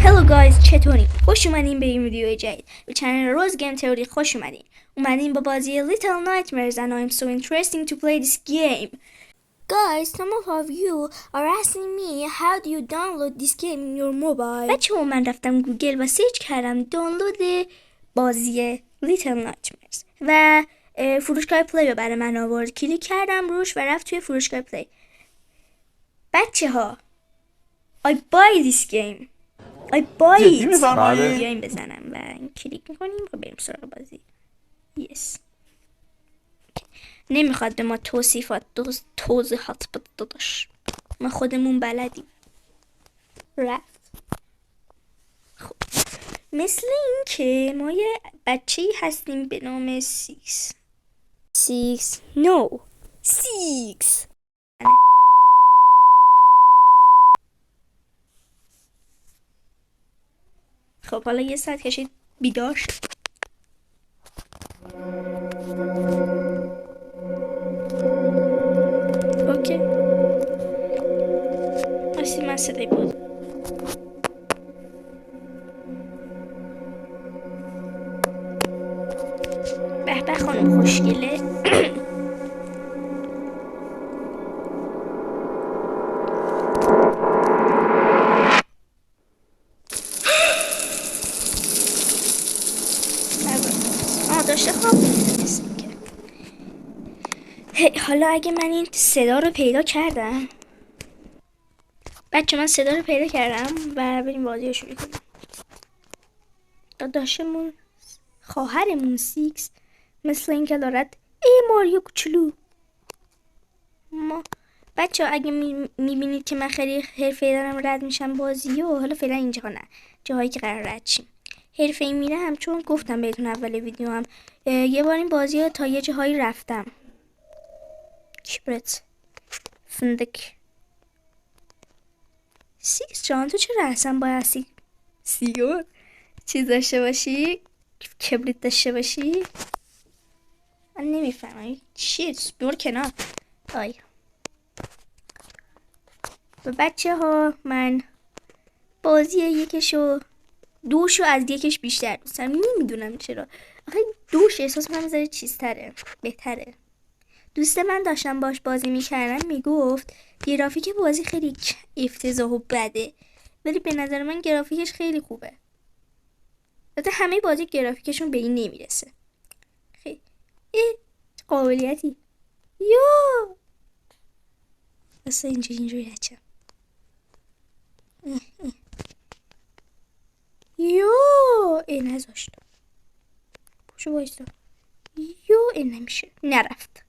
Hello guys، چطورین؟ خوش اومدین به این ویدیو جدید. به چنل روز گیم تئوری خوش اومدین. اومدین با بازی Little Nightmares and I'm so interesting to play this game. Guys, some of you are asking me how do you download this game in your mobile. بچه‌ها من رفتم گوگل و سرچ کردم دانلود بازی Little Nightmares و فروشگاه پلی رو برای من آورد. کلیک کردم روش و رفت توی فروشگاه پلی. بچه‌ها I buy this game. جدی می‌فرمایید؟ بیایم بزنم و کلیک میکنیم و بریم سراغ بازی. یس. نمیخواد به ما توضیحات بده داداش. ما خودمون بلدیم. رفت. خب مثل این که ما یه بچه‌ای هستیم به نام سیکس. خب حالا یه ساعت کشید بیدار شد. اوکی اصلی من صدای بود. به به خانم خوشگله. داشته خواب می‌رسید که حالا اگه من این صدا رو پیدا کردم بچه من صدا رو پیدا کردم و بریم بازی رو شروع کنیم. داداشمون خواهرمون سیکس مثل این که دارد ماریو کوچولو. ما بچه اگه میبینید که من خیلی حرفه‌ای دارم رد میشم بازی و حالا فعلا اینجا نه جاهایی که قرار رد شیم حرفه‌ای میرم چون گفتم بهتون اول ویدیو هم یه بار این بازی رو تا یه جاهایی رفتم. کبرت فندک سیکس جان تو چرا اصلا باید سیگار چیز داشته باشی؟ کبریت داشته باشی؟ من نمیفهمم چیه بور کنار. آی و بچه ها من بازی یکشو دوشو از یکش بیشتر دوست دارم. نمیدونم چرا آخه دوش احساس کنم زره چیزتره بهتره. دوست من داشتم باش بازی میکردم میگفت گرافیک بازی خیلی افتضاح و بده ولی به نظر من گرافیکش خیلی خوبه. البته همه بازی گرافیکشون به این نمیرسه. خیلی قابلیتی یا اصلا اینجوری هچم یو این نذاشت پوشو بایستا یو این نمیشه نرفت.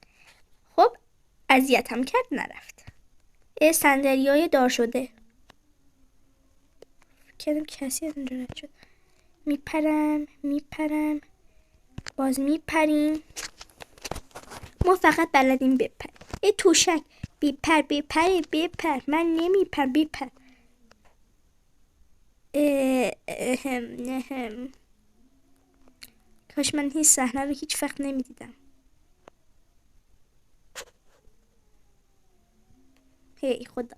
خب اذیتم کرد نرفت. صندلی‌های دار شده کردم کسی از اونجا رد شد. میپرم باز میپریم. ما فقط بلدیم بپریم. توشک بپر من نمیپر بپر. کاش من این صحنه رو هیچ وقت نمیدیدم. هی خدا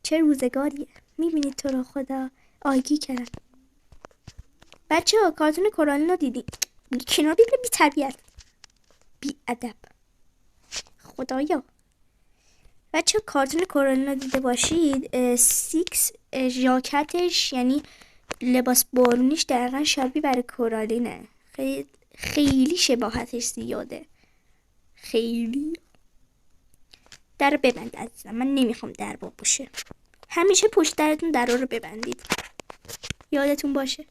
چه روزگاریه. میبینید تو رو خدا آگی کردن. بچه ها کارتون کورالین رو دیدی؟ کنار بی تربیت بی ادب خدایا. بچه ها کارتون کورالین رو دیده باشید. سیکس ژاکتش یعنی لباس بارونیش دقیقا شبیه برای کورالینه. خیلی شباهتش زیاده. خیلی. در ببند عزیزم من نمیخوام در با باشه. همیشه پشت درتون درا رو ببندید یادتون باشه.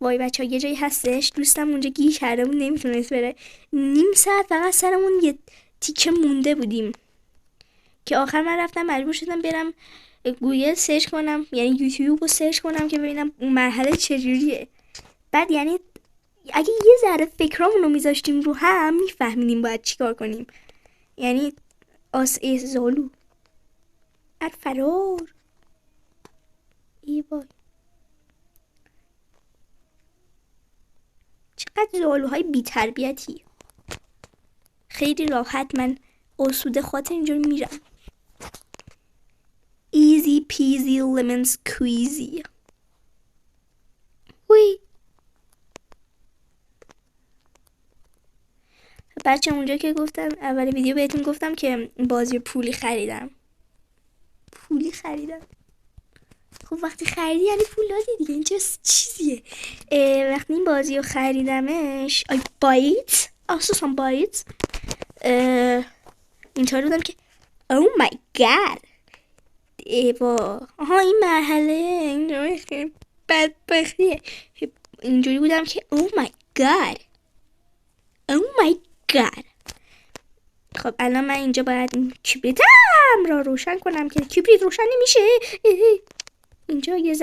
وای بچه ها یه جایی هستش دوستم اونجا گیر کرده بود نمیتونست بره. نیم ساعت فقط سرمون یه تیکه مونده بودیم که آخر من رفتم مجبور شدم برم گوگل سرچ کنم یعنی یوتیوب رو سرچ کنم که ببینم اون مرحله چجوریه. بعد یعنی اگه یه ذره فکرامون رو میذاشتیم رو هم میفهمیدیم باید چیکار کنیم. یعنی زالو فرار ای وای چقدر زالوهای بی تربیتی. خیلی راحت من آسوده خاطر اینجور میرم. ایزی پیزی لیمون سکویزی. وی بچه اونجا که گفتم اول ویدیو بهتون گفتم که بازی پولی خریدم. خب وقتی خریدی یعنی پول دادی دیگه، این چه چیزیه. وقتی این بازی رو خریدمش I buy it اساسا buy it اینطور بودم که oh my god آها این مرحله اینجوری خیلی بدبختیه. اینجوری بودم که oh my god. خب الان من اینجا باید این کبریتم را روشن کنم که کبریت روشن نمیشه. اینجا یه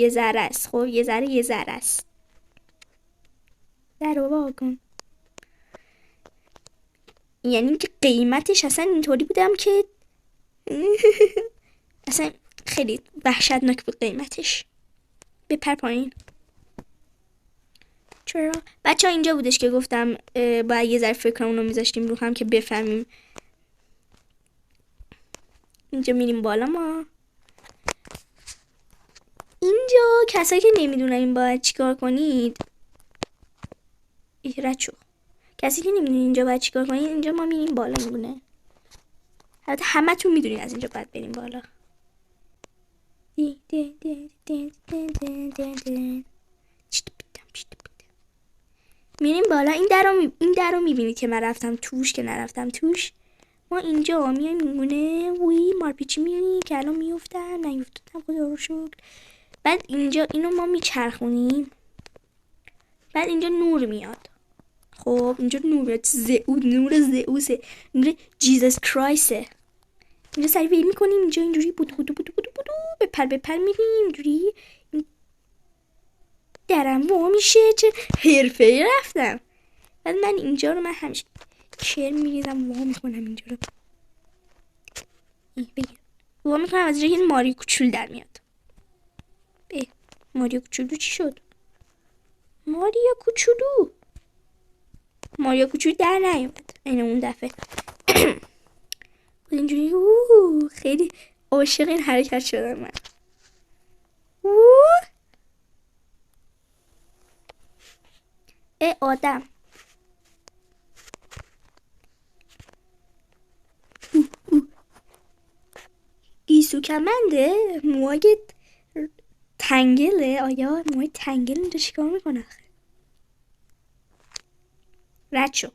ذره است. خب یه ذره است. در رو واکن. یعنی که قیمتش اصلا اینطوری بودم که اصلا خیلی وحشتناک بود قیمتش. بپر پایین. چرا؟ بچه ها اینجا بودش که گفتم باید یه ذره فکرمون رو میذاشتیم رو هم که بفهمیم. اینجا میریم بالا ما. اینجا کسایی که نمیدونن این باید چیکار کنید رچو کسی که نمیدونید اینجا باید چیکار کنید، اینجا ما میریم بالا میمونه. البته همه تون میدونید از اینجا باید بریم بالا. میریم بالا. این در رو میبینید که من رفتم توش که نرفتم توش. ما اینجا میایم میمونه. وی مارپیچی میبینی که الان میفتم نیفتم خدا رو شکر. بعد اینجا اینو ما میچرخونیم. بعد اینجا نور میاد. خب اینجا نور میاد. نور زئوسه، نور جیزس کرایسته. اینجا سریع وی میکنیم. اینجا اینجوری بودو بپر میریم اینجوری. درم وا میشه. چه حرفه‌ای رفتم. بعد من اینجا رو من همیشه کرم میریزم وا میکنم اینجا رو. بگیر وا میکنم از اینجا یه ماری کوچول در میاد. ماریا کوچولو چی شد؟ ماریا کوچولو در نیومد این اون دفعه. اینجوری خیلی عاشق این حرکت شدم من. آدم گیسو کمنده موهای تنگله. آیا موهای تنگل اینجا چیکار میکنه آخه؟ رد شو.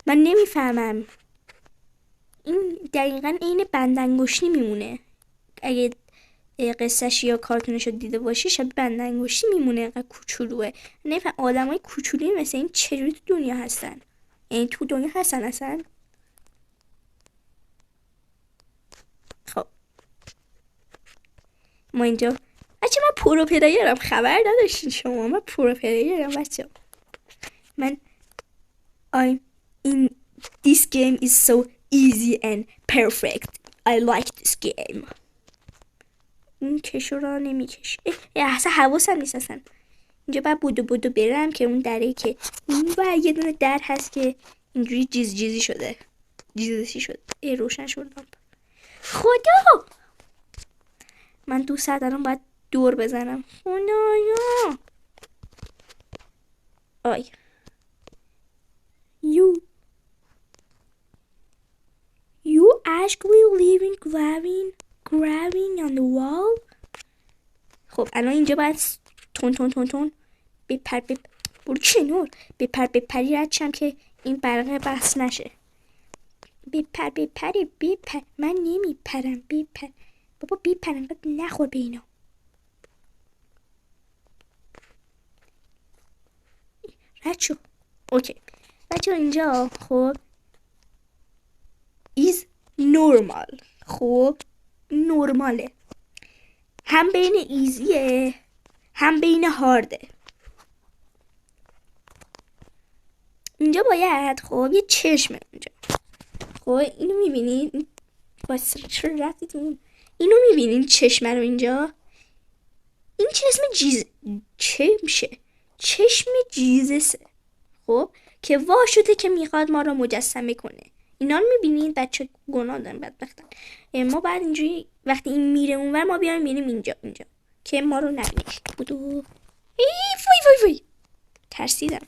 من نمیفهمم. این دقیقا عین بندانگشتی میمونه. اگه قصهش یا کارتونش رو دیده باشی شبیه بندانگشتی میمونه. اینقدر کوچولوه. نمیفهم آدمای کوچولویی مثل این چجوری تو دنیا هستن. یعنی تو دنیا هستن اصلا. خب ما اینجا بچه من پرو پلیرم. خبر نداشتین شما من پرو پلیرم بچه. من this game is so easy and perfect. I like this game. این کشو را نمیکشه. اصلا حواسم نیست اصلا. اینجا باید بودو برم که اون دره که این باید یه دونه در هست که اینجوری جیزی شده. جیزشی شد. روشن شد لامپ. خدا من دوست دارم باید دور بزنم. خدایا آی You actually living grabbing on the wall. خب الان اینجا باید تون بپر برو کنور. بپری ردشم که این برقه بس نشه. بپر من نمیپرم. بپر بابا بپرم بعد نخور به اینا. رد شو. اوکی بچه اینجا خب is normal. خب نرماله. هم بین ایزیه هم بین هارده. اینجا باید خب یه چشمه اونجا. خب اینو میبینید واسه چرا رفتیتون اینو میبینید چشمه رو اینجا. این چشم جیزسه. خب که واشوته که میخواد ما رو مجسمه کنه. اینا رو میبینید بچه گناه دارن بدبختن. ما بعد اینجوری وقتی این میره اونور ما بیایم میریم اینجا که ما رو نبینه. بودو وای وای ترسیدم.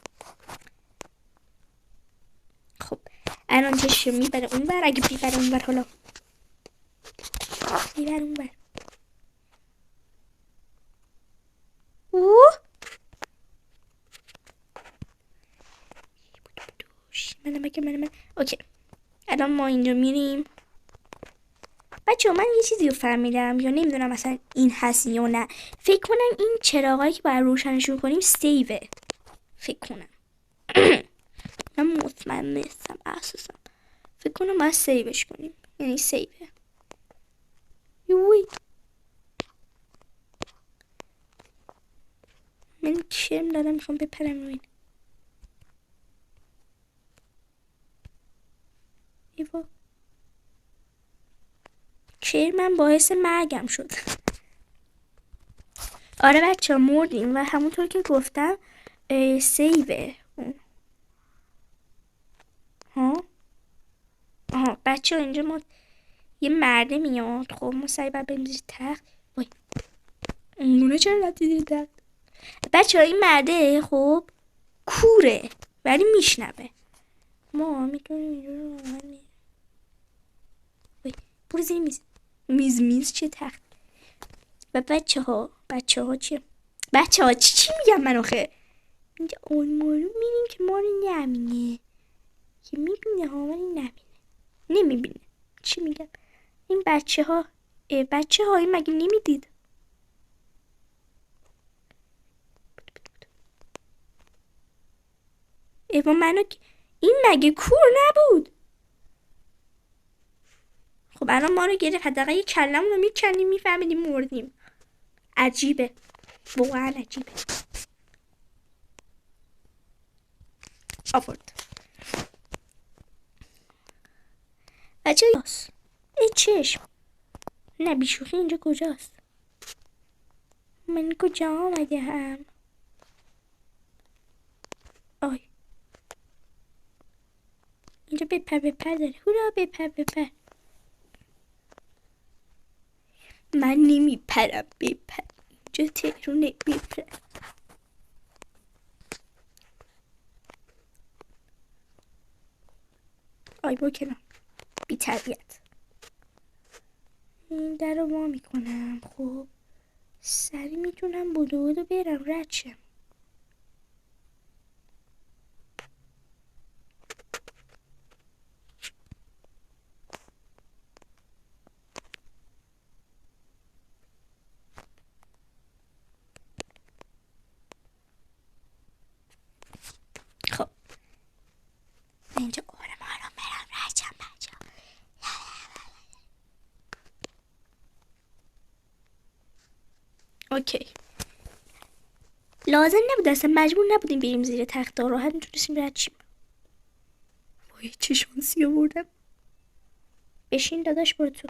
خب الان چشم میبره اونور. اگه بیبره اونور حالا میبره اونور. من اوکی. الان ما اینجا میریم. بچه من یه چیزی رو فهمیدم یا نمیدونم مثلا این هست یا نه. فکر کنم این چراغایی که باید روشنشون کنیم سیوه. فکر کنم من مطمئن نیستم اساسا. فکر کنم باید سیوش کنیم. یعنی سیوه. یوی من شرم دارم میخوام بپرم روی این. ایوا شرمم باعث مرگم شد. آره بچه ها مردیم و همونطور که گفتم سیوه. آها بچه ها اینجا ما یه مرده میاد. خب ما سعی باید بریم زیر تخت. وای اونگونه چرا رفتی زیر تخت؟ بچه ها این مرده خب کوره ولی میشنوه. ما میتونیم اینجا رو برو زیر میز چه تخت. و بچه ها چیه؟ بچه ها چی میگم من آخه؟ اینجا اون مورو میریم که ما رو نمینه. که میبینه ها ولی نمیبینه. چی میگم؟ این بچه ها این مگه نمیدید؟ ایوا منو این مگه کور نبود؟ خب الان ما رو گرفت. حداقل یه کلمون رو میکنیم میفهمیدیم مردیم. عجیبه واقعا عجیبه. آورد بچه هاست. ای چشم نه بیشوخی اینجا کجاست؟ من کجا آمده هم؟ آی اینجا بپر داره. هورا بپر. من نمیپرم بپر. اینجا تهرونه بپر. آی با کنم بی تربیت. این در رو وا میکنم. خب سری میتونم بودو برم رد شم. خب اینجا آرام برم رد شم بچه. اوکی لازم نبود اصلا مجبور نبودیم بریم زیر تخت. راحت میتونستیم رد شیم. وای چه شانسی آوردم. بشین داداش برو تو.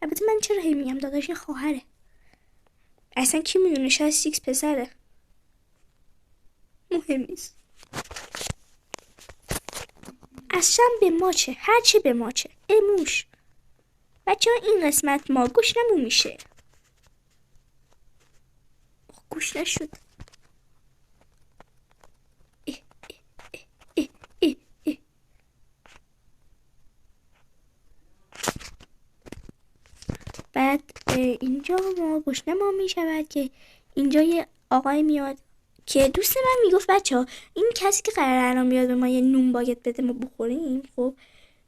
البته من چرا هی میگم داداش؟ این خواهره. اصلا کی میدونه شاید سیکس پسره. مهم نیست. اصلا به ما چه؟ هر چی به ما چه؟ اموش بچه ها این قسمت ما گوش نمو میشه. گوش نشد. بعد اینجا ما گشنه ما می شود که اینجا یه آقای میاد که دوست من میگفت بچه ها این کسی که قرار الان میاد به ما یه نون باید بده ما بخوریم. خب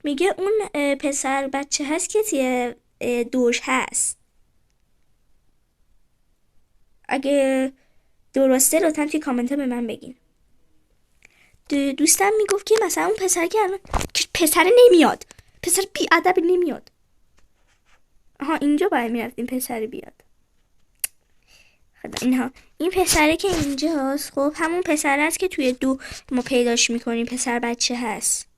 میگه اون پسر بچه هست که توی دوش هست. اگه درسته لطفا توی کامنت ها به من بگین. دوستم میگفت که مثلا اون پسر که الان پسر نمیاد. پسر بی ادب نمیاد. آها اینجا باید میرفتیم پسر بیاد. خدا این پسره که اینجاست خب همون پسر هست که توی دو ما پیداش میکنیم. پسر بچه هست.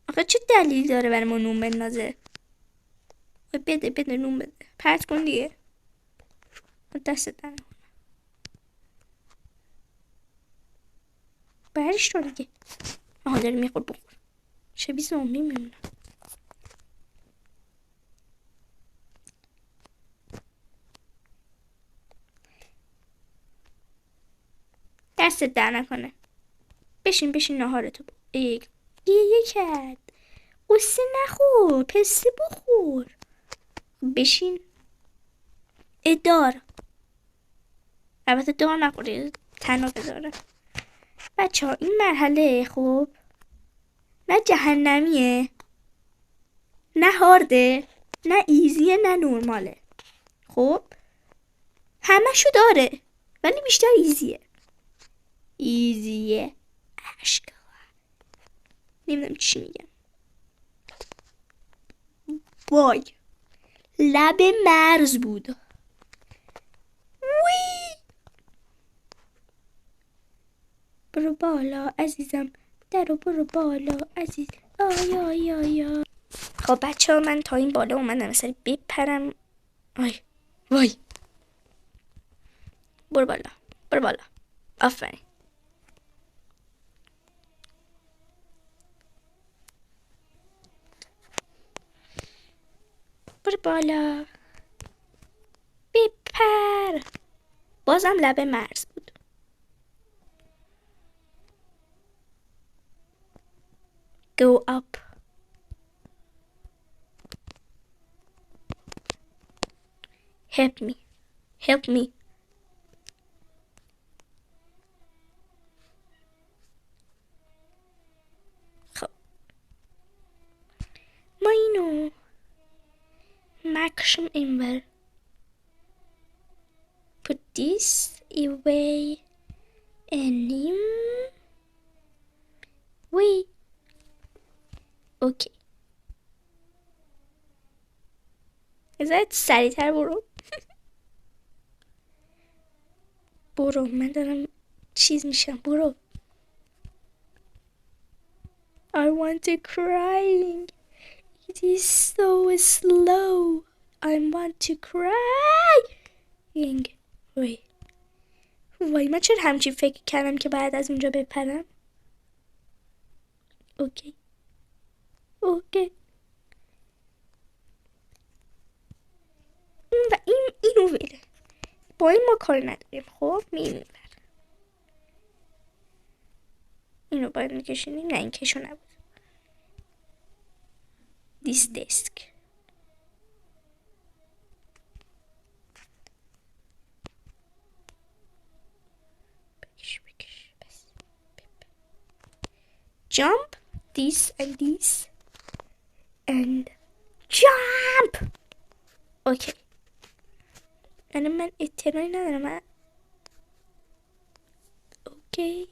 آخه چه دلیلی داره برای ما نون بندازه؟ بده نون بده. پرت کن دیگه. دست دارم برش رو دیگه. آها داری میخور بخور. شبیه زومبی میمونه. دستت در نکنه. بشین ناهارتو گیه کرد. قصه نخور، پسته بخور. بشین. دار. البته دار نخوری، تنها بذاره. بچه ها این مرحله خب نه جهنمیه، نه هارده، نه ایزیه، نه نورماله. خب همشو داره ولی بیشتر ایزیه. اشکال نمیدونم چی میگم. وای لب مرز بود. وی برو بالا عزیزم، درو برو بالا عزیز. آی. خب بچه ها من تا این بالا اومدم مثلا بپرم. آی وای برو بالا. آفرین. برو بالا بپر. بازم لب مرز بود. Go up. Help me. خب ما اینو مکشم اینور. Put this away and wait. اوکی. ازت سریعتر برو من دارم چیز میشم. برو. I want to crying. It is so slow. I want to crying. وای من چرا همچین فکر کردم که بعد از اونجا بپرم. اوکی. و اینو وله با این ما کار نداریم. خب میریم اینو باید میکشونیم. نه این کشو نبود. This desk. بکش بس. Jump this and this and jump. اوکی. من اطلاعی ندارم. اوکی.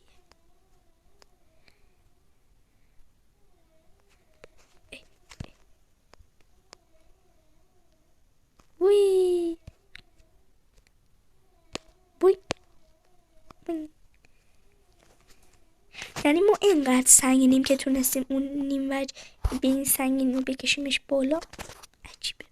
وی یعنی ما اینقدر سنگینیم که تونستیم اون نیم وجه به این سنگین رو بکشیمش بالا. عجیبه.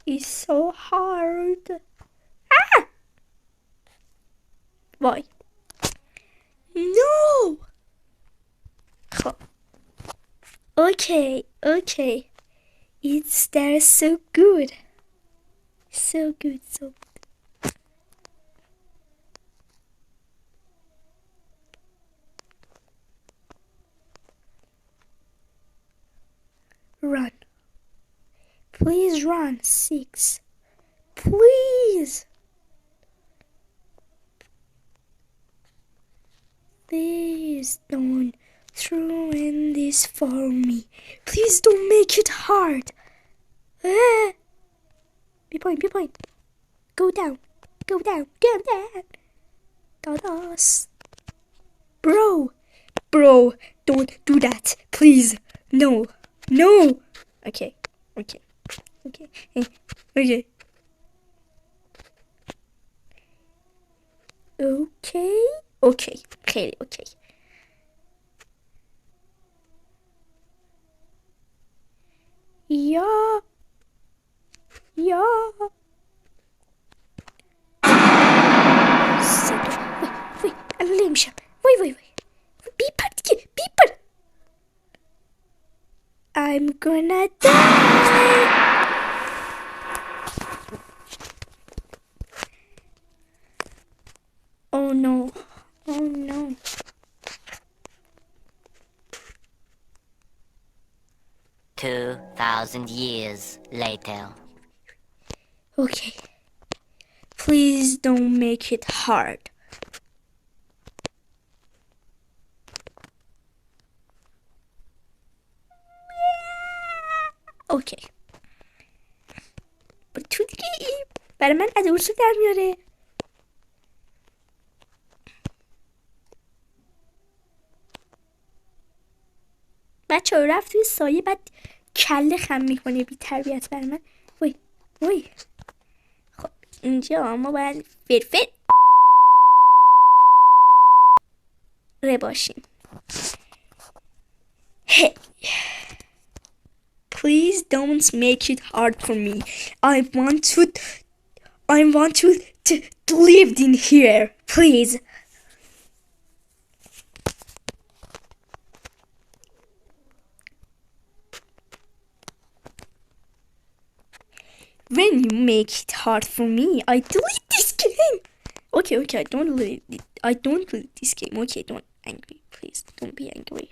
It's so hard. Why? No. خب. Okay. They're so good. So good. Run. Please run. 6. Please don't throw in this for me. Please don't make it hard. Be point. Go down. Todos. Bro, don't do that. Please. No. Okay. اوکی اوکی خیلی اوکی. یا صدا وای الان نمیشم. وای بیپر دیگه بیپر. I'm gonna die. Oh no. Oh no. 2,000 years later. Okay. Please don't make it hard. Okay. تو دیگه برای من ادورسو در میاره. بچه ها رفت توی سایه بعد کله خم میکنه بی تربیت برای من. وای خب اینجا ما باید فرفر ره باشیم. Hey, please don't make it hard for me. I want to live in here, please. When you make it hard for me, I delete this game. Okay, I don't delete this game. Okay, don't angry, please. Don't be angry.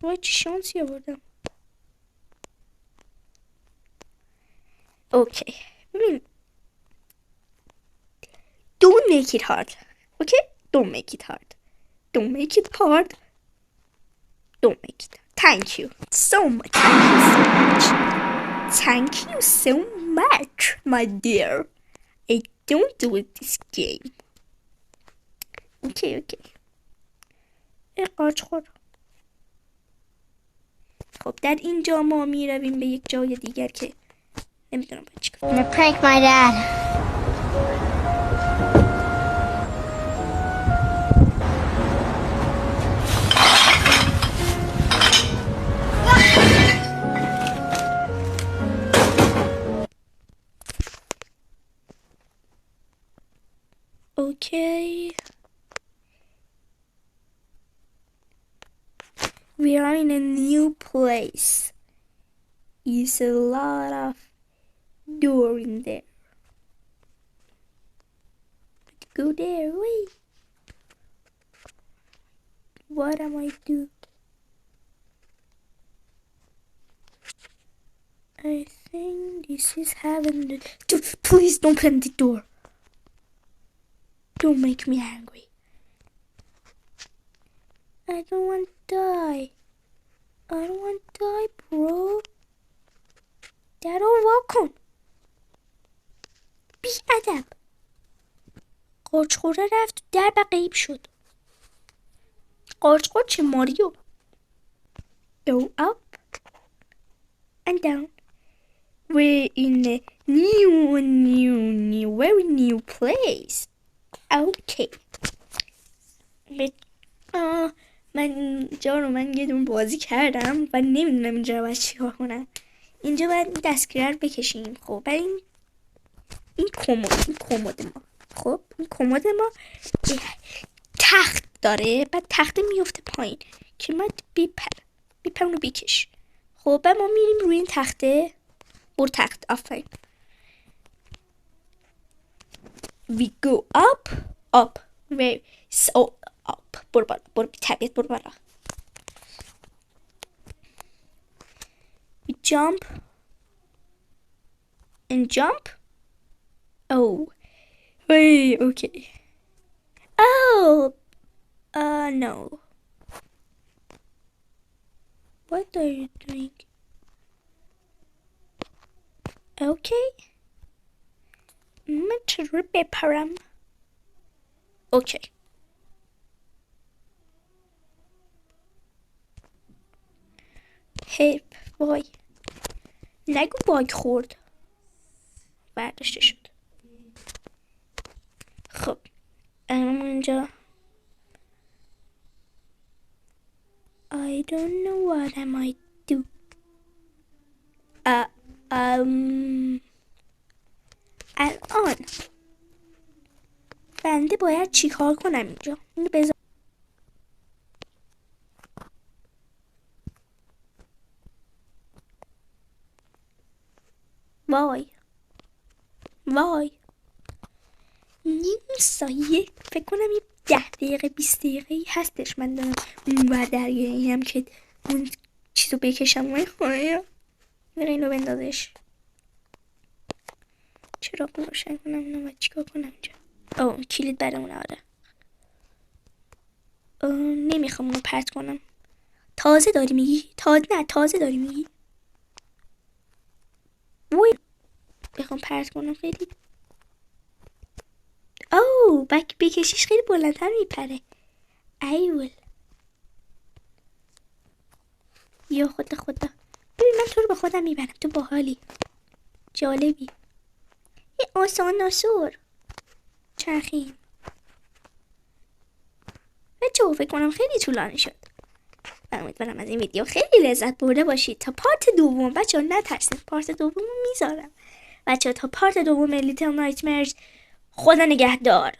وای چه شانسی آوردم. اوکی ببین don't make it hard. Okay, don't make it hard. Don't make it hard. Don't make it. Thank you so much. Thank you so much, my dear. I don't do this game. Okay. ای قاچ خور. خب در اینجا ما می رویم به یک جای دیگر که نمیدونم باید چیکار. I'm gonna prank my dad. Okay. We are in a new place. It's a lot of door in there. Go there, wait. What am I doing? I think this is heaven. Please don't open the door. Don't make me angry. I don't want to die. Bro. درو واکن. بی ادب. قارچخوره رفت در و غیب شد. قارچخور چه ماریو. Go up and down. We're in a new, very new place. Okay. من اینجا رو یه دون بازی کردم و نمیدونم اینجا رو باید چیکار کنم. اینجا باید این دستگیره رو بکشیم. خب برای این کمد ما. خب این کمد ما تخت داره. بعد تخت میفته پایین که من بیپر اونو بکش. خب بعد ما میریم روی این تخته. بر تخت آفرین. We go up very so up. برو بی طبیعت برو بالا. We jump and jump. Oh, wait, okay. Oh, no. What are you doing? Okay, من چطور بپرم؟ اوکی. هیپ وای نگو باگ خورد. برداشته شد. خب اینجا I don't know what I might do. الان بنده باید چی کار کنم اینجا؟ اینو بذار. وای نیم سایه فکر کنم یه 10 دقیقه 20 دقیقه هستش من دارم اون ور درگیریم که اون چیزو بکشم. وای خواهیم اینو بندازش. چرا روشن کنم اینو باید چیکار کنم اینجا؟ کلید برامونه. آره نمیخوام اونو پرت کنم. تازه داری میگی؟ تازه داری میگی؟ وای بخوام پرت کنم خیلی بکشیش خیلی بلندتر میپره. ایول یا خدا ببین من تو رو به خودم میبرم. تو باحالی جالبی. یه آسانسور چرخیم. بچه فکر کنم خیلی طولانی شد. امیدوارم از این ویدیو خیلی لذت برده باشید. تا پارت دوم بچه ها نترسید، پارت دوم میذارم. بچه ها تا پارت دوم لیتل نایتمرز خدا نگهدار.